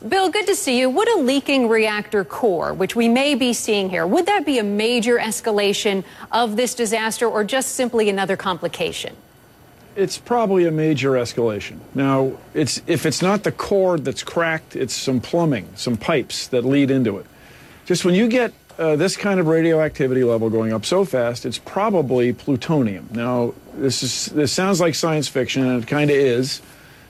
Bill, good to see you. Would a leaking reactor core, which we may be seeing here, would that be a major escalation of this disaster or just simply another complication? It's probably a major escalation. Now, if it's not the core that's cracked, it's some plumbing, some pipes that lead into it. Just when you get this kind of radioactivity level going up so fast, it's probably plutonium. Now, this sounds like science fiction, and it kind of is.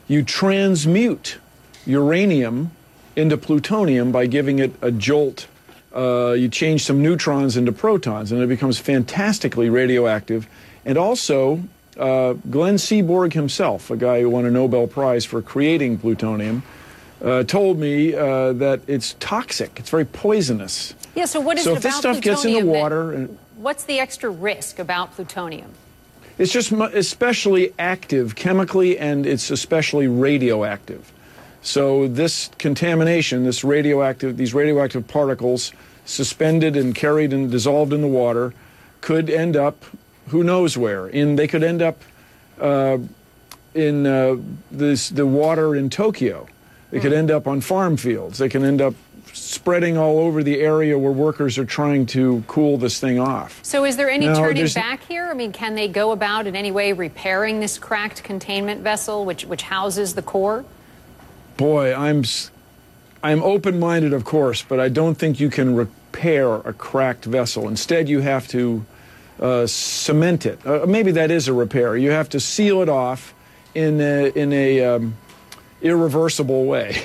You transmute uranium into plutonium by giving it a jolt. You change some neutrons into protons, and it becomes fantastically radioactive. And also, Glenn Seaborg himself, a guy who won a Nobel Prize for creating plutonium, told me that it's toxic. It's very poisonous. Yeah, so what is it about plutonium? So if this stuff gets in the water... What's the extra risk about plutonium? It's just especially active chemically, and it's especially radioactive. So this contamination, these radioactive particles suspended and carried and dissolved in the water could end up, who knows where. They could end up in the water in Tokyo. They could end up on farm fields. They can end up spreading all over the area where workers are trying to cool this thing off. So is there any turning back here? I mean, can they go about in any way repairing this cracked containment vessel which houses the core? Boy, I'm open-minded, of course, but I don't think you can repair a cracked vessel. Instead, you have to cement it. Maybe that is a repair. You have to seal it off in a irreversible way.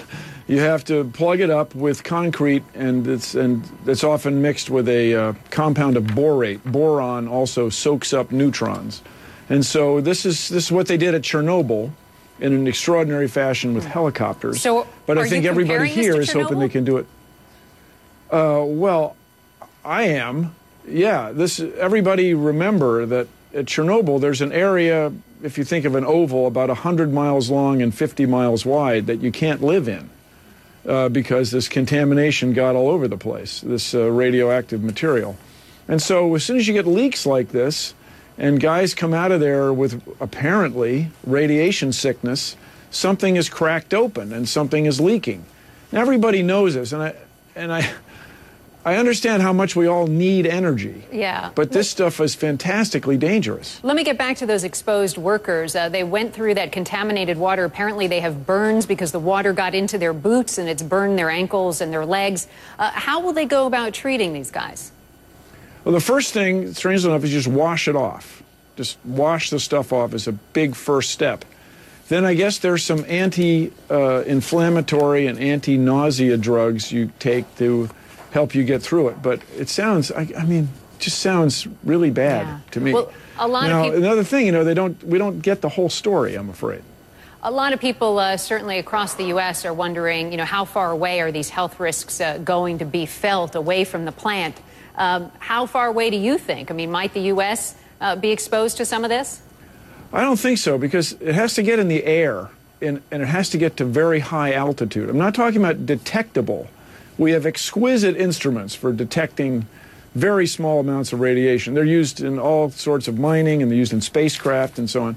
You have to plug it up with concrete, and it's often mixed with a compound of borate. Boron also soaks up neutrons. And so this is what they did at Chernobyl in an extraordinary fashion with helicopters. So but I think everybody here is hoping they can do it. Well, I am. Yeah, everybody remember that at Chernobyl there's an area, if you think of an oval, about 100 miles long and 50 miles wide that you can't live in. Because this contamination got all over the place, this radioactive material. And so as soon as you get leaks like this, and guys come out of there with apparently radiation sickness, something is cracked open and something is leaking. Now, everybody knows this, and I understand how much we all need energy. Yeah. But this stuff is fantastically dangerous. Let me get back to those exposed workers. They went through that contaminated water. Apparently they have burns because the water got into their boots and it's burned their ankles and their legs. How will they go about treating these guys? Well, the first thing, strangely enough, is just wash it off. Just wash the stuff off is a big first step. Then I guess there's some anti-inflammatory and anti-nausea drugs you take to help you get through it. But it sounds, just sounds really bad to me. Well, a lot of people... Another thing, we don't get the whole story, I'm afraid. A lot of people, certainly across the U.S., are wondering, how far away are these health risks going to be felt away from the plant? How far away do you think? I mean, might the U.S. Be exposed to some of this? I don't think so, because it has to get in the air, and it has to get to very high altitude. I'm not talking about detectable. We have exquisite instruments for detecting very small amounts of radiation. They're used in all sorts of mining, and they're used in spacecraft and so on.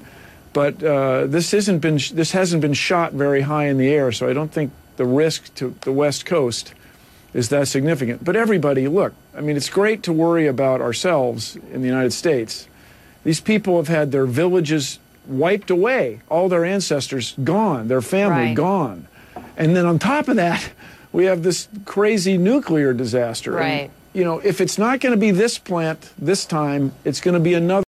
But this hasn't been shot very high in the air, so I don't think the risk to the West Coast is that significant. But everybody, look, it's great to worry about ourselves in the United States. These people have had their villages wiped away, all their ancestors gone, their family gone. And then on top of that, we have this crazy nuclear disaster. Right. And, if it's not going to be this plant this time, it's going to be another.